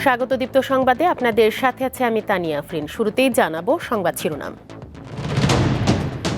স্বাগত দীপ্ত সংবাদে আপনাদের সাথে আছে আমি তানিয়া আফরিন। শুরুতেই জানাবো সংবাদ শিরোনাম।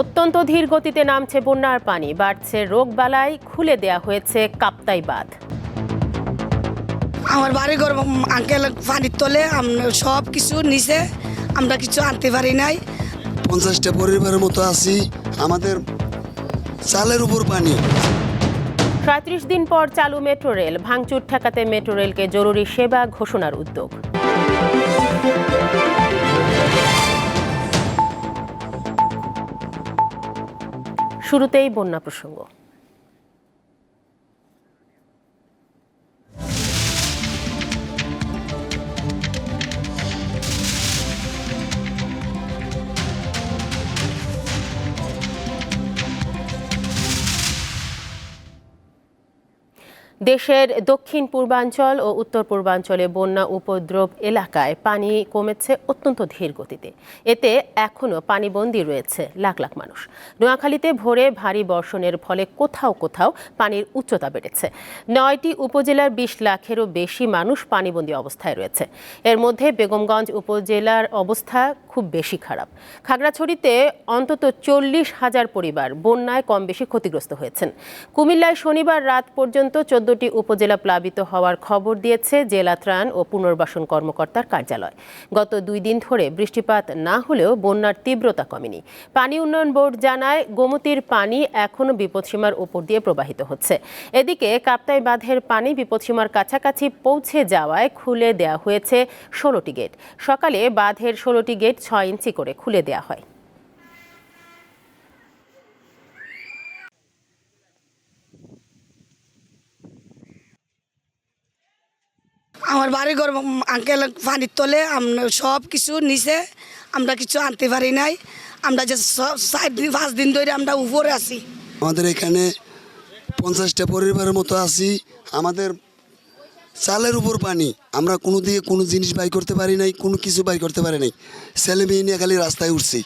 অত্যন্ত ধীর গতিতে নামছে বন্যার পানি, বাড়ছে রোগবালাই, খুলে দেয়া হয়েছে কাপ্তাই বাঁধ। আমার বাড়িঘর আঙ্কেল পানির তলে সব কিছু নিচে, আমরা কিছু আনতে পারি নাই। 50টা পরিবারের মতো আছি, আমাদের চালের উপর পানি। 37 দিন পর চালু মেট্রো রেল, ভাঙচুর ঠেকাতে মেট্রো রেলকে জরুরি সেবা ঘোষণার উদ্যোগ। শুরুতেই বন্যা প্রসঙ্গ। দেশের দক্ষিণ পূর্বাঞ্চল ও উত্তর পূর্বাঞ্চলে বন্যা উপদ্রব এলাকায় পানি কমেছে অত্যন্ত ধীর গতিতে। এতে এখনও পানিবন্দী রয়েছে লাখ লাখ মানুষ। নোয়াখালীতে ভোরে ভারী বর্ষণের ফলে কোথাও কোথাও পানির উচ্চতা বেড়েছে। 9টি উপজেলার 20 লাখেরও বেশি মানুষ পানিবন্দী অবস্থায় রয়েছে। এর মধ্যে বেগমগঞ্জ উপজেলার অবস্থা খুব বেশি খারাপ। খাগড়াছড়িতে অন্তত 40,000 পরিবার বন্যায় কম বেশি ক্ষতিগ্রস্ত হয়েছেন। কুমিল্লায় শনিবার রাত পর্যন্ত 14টি উপজেলা প্লাবিত হওয়ার খবর দিয়েছে জেলা ত্রাণ ও পুনর্বাসন কর্মকর্তার কার্যালয়। গত 2 দিন ধরে বৃষ্টিপাত না হলেও বন্যার তীব্রতা কমেনি। পানি উন্নয়ন বোর্ড জানায়, গোমতীর পানি এখনও বিপদসীমার উপর দিয়ে প্রবাহিত হচ্ছে। এদিকে কাপ্তাই বাঁধের পানি বিপদসীমার কাছাকাছি পৌঁছে যাওয়ায় খুলে দেয়া হয়েছে 16টি গেট। সকালে বাঁধের 16টি গেট 6 ইঞ্চি করে খুলে দেয়া হয়। আমার বাড়িঘর আঙ্কেল পানির তলে সব কিছু নিচে, আমরা কিছু আনতে পারি নাই। আমরা যে 4-5 দিন ধরে আমরা উপরে আছি। আমাদের এখানে 50টা পরিবারের মতো আছি, আমাদের চালের উপর পানি। আমরা কোনো দিয়ে কোনো জিনিস বাই করতে পারি নাই, কোনো কিছু বাই করতে পারি নাই। ছেলে মেয়ে নিয়ে খালি রাস্তায় উঠছি।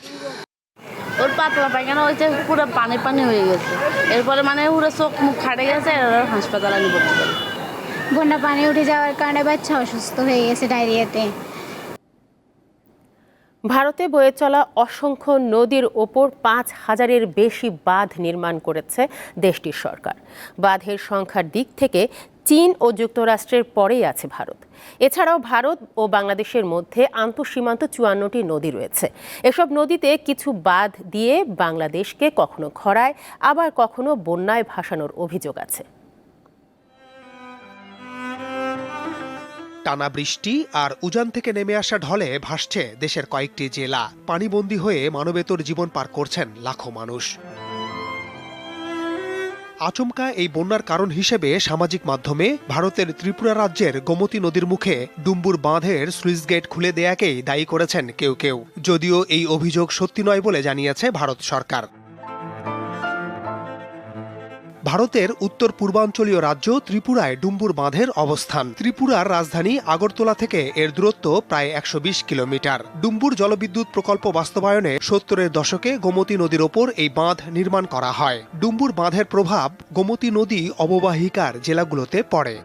ওর পাতলা পায়খানা হয়েছে, পুরো পানি পানি হয়ে গেছে। এরপরে মানে পুরো চোখ মুখ ফাটে গেছে, হাসপাতালে নিয়ে ভর্তি করে। বন্যা পানি উঠে যাওয়ার কারণে বাচ্চা অসুস্থ হয়ে গেছে ডায়রিয়াতে। ভারতে বয়ে চলা অসংখ্য নদীর ওপর 5,000-এর বেশি বাঁধ নির্মাণ করেছে দেশটির সরকার। বাঁধের সংখ্যার দিক থেকে চীন ও যুক্তরাষ্ট্রের পরেই আছে ভারত। এছাড়াও ভারত ও বাংলাদেশের মধ্যে আন্তঃসীমান্ত 54টি নদী রয়েছে। এসব নদীতে কিছু বাঁধ দিয়ে বাংলাদেশকে কখনো খরায়, আবার কখনো বন্যায় ভাসানোর অভিযোগ আছে। টানা বৃষ্টি আর উজান থেকে নেমে আসা ঢলে ভাসছে দেশের কয়েকটি জেলা। পানিবন্দী হয়ে মানবেতর জীবন পার করছেন লাখো মানুষ। আচমকা এই বন্যার কারণ হিসেবে সামাজিক মাধ্যমে ভারতের ত্রিপুরা রাজ্যের গোমতী নদীর মুখে ডুম্বুর বাঁধের স্লুইস গেট খুলে দেয়াকেই দায়ী করেছেন কেউ কেউ। যদিও এই অভিযোগ সত্যি নয় বলে জানিয়েছে ভারত সরকার। ভারতের উত্তর পূর্বাঞ্চলীয় রাজ্য ত্রিপুরায় ডুম্বুর বাঁধের অবস্থান। ত্রিপুরার রাজধানী আগরতলা থেকে এর দূরত্ব প্রায় 120 কিলোমিটার। ডুম্বুর জলবিদ্যুৎ প্রকল্প বাস্তবায়নে 70-এর দশকে গোমতী নদীর ওপর এই বাঁধ নির্মাণ করা হয়। ডুম্বুর বাঁধের প্রভাব গোমতী নদী অববাহিকার জেলাগুলোতে পড়ে।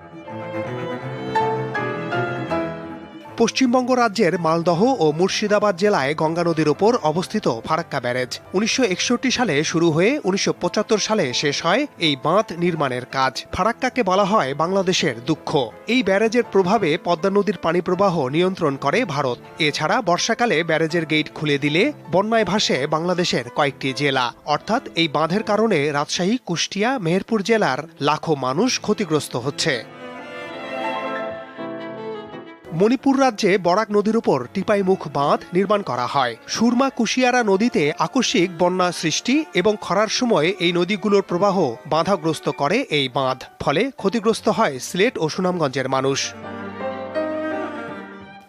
পশ্চিমবঙ্গ রাজ্যের মালদহ ও মুর্শিদাবাদ জেলায় গঙ্গা নদীর ওপর অবস্থিত ফারাক্কা ব্যারেজ। 1961 সালে শুরু হয়ে 1975 সালে শেষ হয় এই বাঁধ নির্মাণের কাজ। ফারাক্কাকে বলা হয় বাংলাদেশের দুঃখ। এই ব্যারেজের প্রভাবে পদ্মা নদীর পানি প্রবাহ নিয়ন্ত্রণ করে ভারত। এছাড়া বর্ষাকালে ব্যারেজের গেট খুলে দিলে বন্যায় ভাসে বাংলাদেশের কয়েকটি জেলা। অর্থাৎ এই বাঁধের কারণে রাজশাহী, কুষ্টিয়া, মেহেরপুর জেলার লাখো মানুষ ক্ষতিগ্রস্ত হচ্ছে। মণিপুর রাজ্যে বরাক নদীর উপর টিপাইমুখ বাঁধ নির্মাণ করা হয়। সুরমা কুশিয়ারা নদীতে আকস্মিক বন্যা সৃষ্টি এবং খরার সময় এই নদীগুলোর প্রবাহ বাধাগ্রস্ত করে এই বাঁধ। ফলে ক্ষতিগ্রস্ত হয় সিলেট ও সুনামগঞ্জের মানুষ।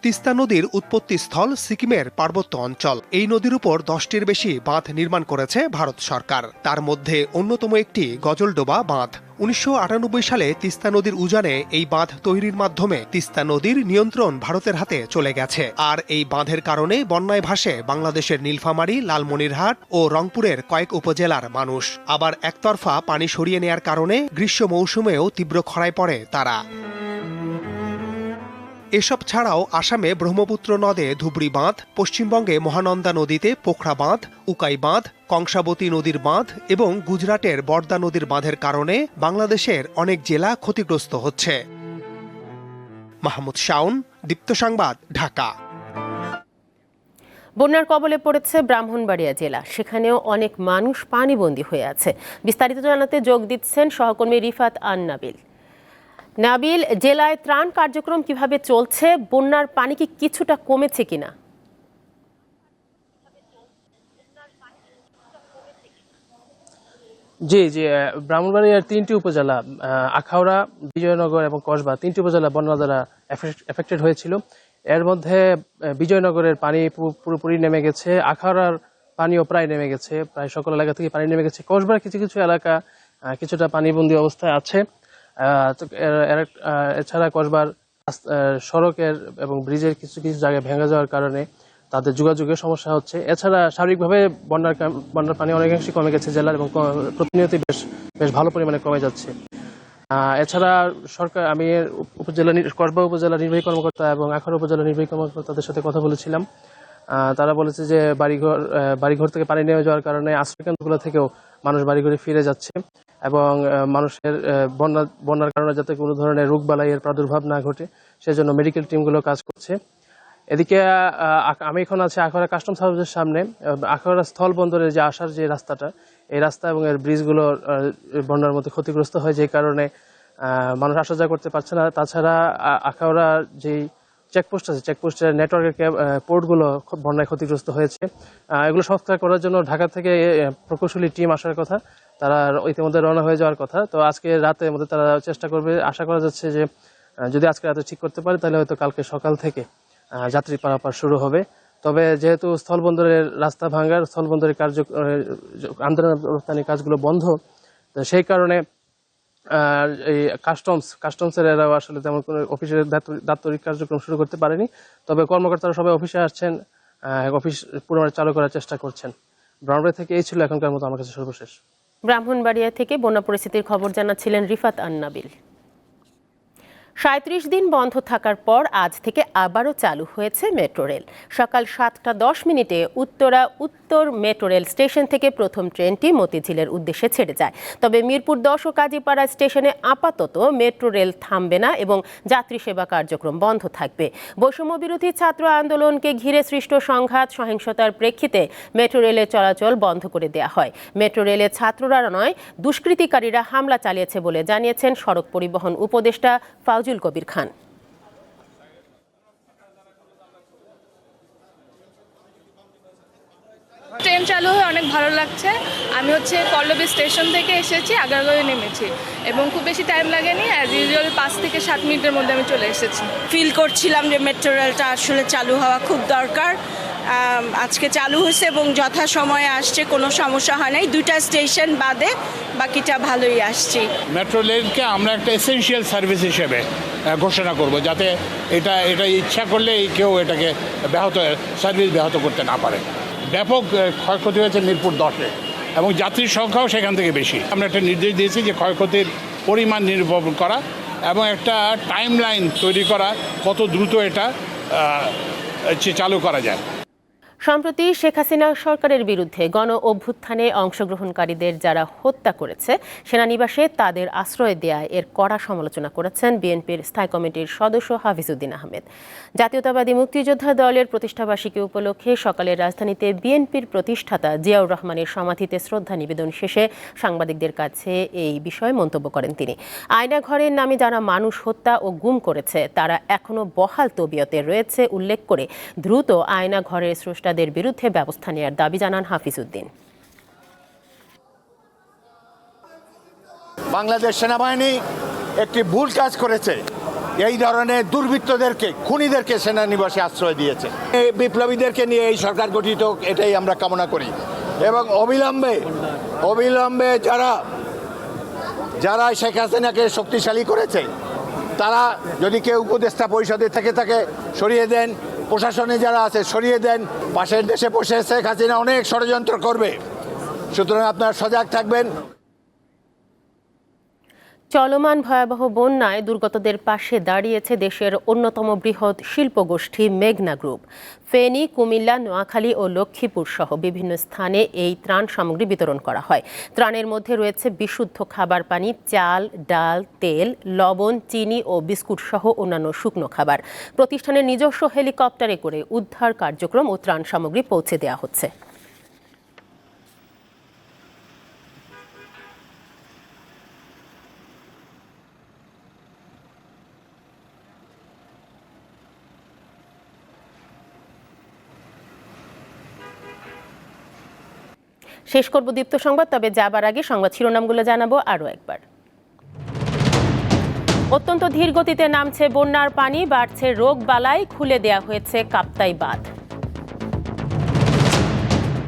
তিস্তা নদীর উৎপত্তিস্থল সিকিমের পার্বত্য অঞ্চল। এই নদীর উপর 10টির বেশি বাঁধ নির্মাণ করেছে ভারত সরকার। তার মধ্যে অন্যতম একটি গজলডোবা বাঁধ। 1998 সালে তিস্তা নদীর উজানে এই বাঁধ তৈরির মাধ্যমে তিস্তা নদীর নিয়ন্ত্রণ ভারতের হাতে চলে গেছে। আর এই বাঁধের কারণে বন্যায় ভাসে বাংলাদেশের নীলফামারী, লালমনিরহাট ও রংপুরের কয়েক উপজেলার মানুষ। আবার একতরফা পানি সরিয়ে নেয়ার কারণে গ্রীষ্ম মৌসুমেও তীব্র খরায় পড়ে তারা। এসব ছাড়াও আসামে ব্রহ্মপুত্র নদে ধুবড়ি বাঁধ, পশ্চিমবঙ্গে মহানন্দা নদীতে পোখরা বাঁধ, উকাই বাঁধ, কংসাবতী নদীর বাঁধ এবং গুজরাটের বর্দা নদীর বাঁধের কারণে বাংলাদেশের অনেক জেলা ক্ষতিগ্রস্ত হচ্ছে। মাহমুদ শাওন, দীপ্ত সংবাদ, ঢাকা। বন্যার কবলে পড়েছে ব্রাহ্মণবাড়িয়া জেলা, সেখানেও অনেক মানুষ পানিবন্দী হয়ে আছে। বিস্তারিত জানাতে যোগ দিচ্ছেন সহকর্মী রিফাত নাবিল। নাবিল, জেলায় ত্রাণ কার্যক্রম কিভাবে চলছে? বন্যার পানি কি কিছুটা কমেছে কিনা? জি জি ব্রাহ্মণবাড়িয়ার 3টি উপজেলা আখাউড়া, বিজয়নগর এবং কসবা 3টি উপজেলা বন্যা দ্বারা এফেক্টেড হয়েছিল। এর মধ্যে বিজয়নগরের পানি পুরোপুরি নেমে গেছে, আখাউড়ার পানিও প্রায় নেমে গেছে, প্রায় সকল এলাকা থেকে পানি নেমে গেছে। কসবার কিছু কিছু এলাকা কিছুটা পানিবন্দী অবস্থায় আছে। এছাড়া কসবার সড়কের এবং ব্রিজের কিছু কিছু জায়গায় ভেঙে যাওয়ার কারণে তাদের যোগাযোগের সমস্যা হচ্ছে। এছাড়া স্বাভাবিকভাবে বন্যার পানি অনেকাংশই কমে গেছে জেলার, এবং প্রতিনিয়তই বেশ ভালো পরিমাণে কমে যাচ্ছে। এছাড়া সরকার, আমি কসবা উপজেলা নির্বাহী কর্মকর্তা এবং আখাউড়া উপজেলা নির্বাহী কর্মকর্তাদের সাথে কথা বলেছিলাম। তারা বলেছে যে বাড়িঘর থেকে পানি নেমে যাওয়ার কারণে আশ্রয়কেন্দ্রগুলো থেকেও মানুষ বাড়িঘরে ফিরে যাচ্ছে, এবং মানুষের বন্যার কারণে যাতে কোনো ধরনের রোগবালাইয়ের প্রাদুর্ভাব না ঘটে সেজন্য মেডিকেল টিমগুলো কাজ করছে। এদিকে আমি এখন আছি আখাউড়া কাস্টমস হাউসের সামনে। আখাউড়া স্থল বন্দরের যে আসার যে রাস্তাটা, এই রাস্তা এবং এর ব্রিজগুলো বন্যার মধ্যে ক্ষতিগ্রস্ত হয়, যে কারণে মানুষ আসা যাওয়া করতে পারছে না। তাছাড়া আখাউড়া যেই চেকপোস্ট আছে, চেকপোস্টের নেটওয়ার্কের পোর্টগুলো বন্যায় ক্ষতিগ্রস্ত হয়েছে। এগুলো সংস্কার করার জন্য ঢাকা থেকে প্রকৌশলী টিম আসার কথা, তারা ইতিমধ্যে রওনা হয়ে যাওয়ার কথা। তো আজকে রাতের মধ্যে তারা চেষ্টা করবে। আশা করা যাচ্ছে যে যদি আজকে রাতে ঠিক করতে পারে তাহলে হয়তো কালকে সকাল থেকে যাত্রী পারাপার শুরু হবে। তবে যেহেতু স্থলবন্দরের রাস্তা ভাঙার, স্থলবন্দরের আমদানি রপ্তানি কাজগুলো বন্ধ, সেই কারণে এই কাস্টমসের এরাও আসলে তেমন কোনো অফিসের দাপ্তরিক কার্যক্রম শুরু করতে পারেনি। তবে কর্মকর্তারা সবাই অফিসে আসছেন, অফিস পুনরায় চালু করার চেষ্টা করছেন। ব্রাহ্মণবাড়িয়া থেকে এই ছিল এখনকার মতো আমার কাছে সর্বশেষ। ব্রাহ্মণবাড়িয়া থেকে বন্যা পরিস্থিতির খবর জানাচ্ছিলেন রিফাত নাবিল। 37 দিন বন্ধ থাকার পর আজ থেকে আবারও চালু হয়েছে মেট্রো রেল। সকাল 7:10 উত্তর মেট্রো রেল স্টেশন থেকে প্রথম ট্রেনটি মতিঝিলের উদ্দেশ্যে ছেড়ে যায়। তবে মিরপুর 10 ও কাজীপাড়া স্টেশনে আপাতত মেট্রো রেল থামবে না এবং যাত্রী সেবা কার্যক্রম বন্ধ থাকবে। বৈষম্য বিরোধী ছাত্র আন্দোলনকে ঘিরে সৃষ্ট সংঘাত সহিংসতার প্রেক্ষিতে মেট্রো রেলের চলাচল বন্ধ করে দেওয়া হয়। মেট্রো রেলে ছাত্ররা নয়, দুষ্কৃতিকারীরা হামলা চালিয়েছে বলে জানিয়েছেন সড়ক পরিবহন উপদেষ্টা ফাউজুল কবির খান। ট্রেন চালু হয়ে অনেক ভালো লাগছে। আমি পল্লবী স্টেশন থেকে এসেছি, আগারগাঁওয়ে নেমেছি এবং খুব বেশি টাইম লাগেনি। অ্যাজ ইউজুয়াল 5 থেকে 7 মিনিটের মধ্যে আমি চলে এসেছি। ফিল করছিলাম যে মেট্রো রেলটা আসলে চালু হওয়া খুব দরকার। আজকে চালু হয়েছে এবং যথাসময়ে আসছে, কোনো সমস্যা হয় নাই। 2টা স্টেশন বাদে বাকিটা ভালোই আসছি। মেট্রো রেলকে আমরা একটা এসেনশিয়াল সার্ভিস হিসেবে ঘোষণা করব, যাতে এটা ইচ্ছা করলে কেউ এটাকে সার্ভিস ব্যাহত করতে না পারে। ব্যাপক ক্ষয়ক্ষতি হয়েছে মিরপুর 10-এ এবং যাত্রীর সংখ্যাও সেখান থেকে বেশি। আমরা একটা নির্দেশ দিয়েছি যে ক্ষয়ক্ষতির পরিমাণ নির্ভর করা এবং একটা টাইম লাইন তৈরি করা, কত দ্রুত এটা চালু করা যায়। সম্প্রতি শেখ হাসিনা সরকারের বিরুদ্ধে গণ অভ্যুত্থানে অংশগ্রহণকারীদের যারা হত্যা করেছে সেনানিবাসে তাদের আশ্রয় দেয়ায় এর কড়া সমালোচনা করেছেন বিএনপির স্থায়ী কমিটির সদস্য হাফিজউদ্দিন আহমেদ। জাতীয়তাবাদী মুক্তিযোদ্ধা দলের প্রতিষ্ঠাবার্ষিকী উপলক্ষে সকালে রাজধানীতে বিএনপির প্রতিষ্ঠাতা জিয়াউর রহমানের সমাধিতে শ্রদ্ধা নিবেদন শেষে সাংবাদিকদের কাছে এই বিষয়ে মন্তব্য করেন তিনি। আয়নাঘরের নামে যারা মানুষ হত্যা ও গুম করেছে তারা এখনো বহাল তবিয়তে রয়েছে উল্লেখ করে দ্রুত আয়নাঘরের স্রষ্টাদের বিরুদ্ধে ব্যবস্থা নেওয়ার দাবি জানান হাফিজউদ্দিন। বাংলাদেশ সেনাবাহিনী একটি ভুল কাজ করেছে, এই ধরনের দুর্বৃত্তদেরকে, খুনিদেরকে সেনানিবাসে আশ্রয় দিয়েছে। এই বিপ্লবীদেরকে নিয়ে এই সরকার গঠিত, এটাই আমরা কামনা করি। এবং অবিলম্বে যারা শেখ হাসিনাকে শক্তিশালী করেছে তারা, যদি কেউ উপদেষ্টা পরিষদে থেকে থাকে সরিয়ে দেন, প্রশাসনে যারা আছে সরিয়ে দেন। পাশের দেশে বসে শেখ হাসিনা অনেক ষড়যন্ত্র করবে, সুতরাং আপনারা সজাগ থাকবেন। চলমান ভয়াবহ বন্যায় দুর্গতদের পাশে দাঁড়িয়েছে দেশের অন্যতম বৃহৎ শিল্পগোষ্ঠী মেঘনা গ্রুপ। ফেনী, কুমিল্লা, নোয়াখালী ও লক্ষ্মীপুর সহ বিভিন্ন স্থানে এই ত্রাণ সামগ্রী বিতরণ করা হয়। ত্রাণের মধ্যে রয়েছে বিশুদ্ধ খাবার পানি, চাল, ডাল, তেল, লবণ, চিনি ও বিস্কুট সহ অন্যান্য শুকনো খাবার। প্রতিষ্ঠানের নিজস্ব হেলিকপ্টারে করে উদ্ধার কার্যক্রম ও ত্রাণ সামগ্রী পৌঁছে দেওয়া হচ্ছে। শেষ করব দীপ্ত সংবাদ, তবে যাবার আগে সংবাদ শিরোনামগুলো জানাবো আরও একবার। অত্যন্ত ধীর গতিতে নামছে বন্যার পানি, বাড়ছে রোগ বালাই, খুলে দেয়া হয়েছে কাপ্তাই বাঁধ।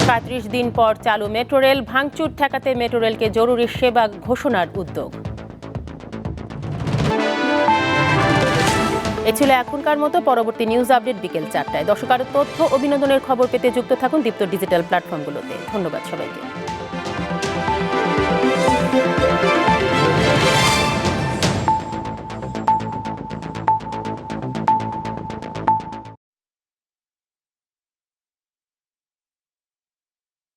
৩৫ দিন পর চালু মেট্রো রেল, ভাঙচুর ঠেকাতে মেট্রো রেলকে জরুরি সেবা ঘোষণার উদ্যোগ। এ ছিল এখনকার মতো। পরবর্তী নিউজ আপডেট বিকেল ৪টায়। দর্শক, আরও তথ্য ও বিনোদনের খবর পেতে যুক্ত থাকুন দীপ্ত ডিজিটাল প্ল্যাটফর্মগুলোতে। ধন্যবাদ সবাইকে।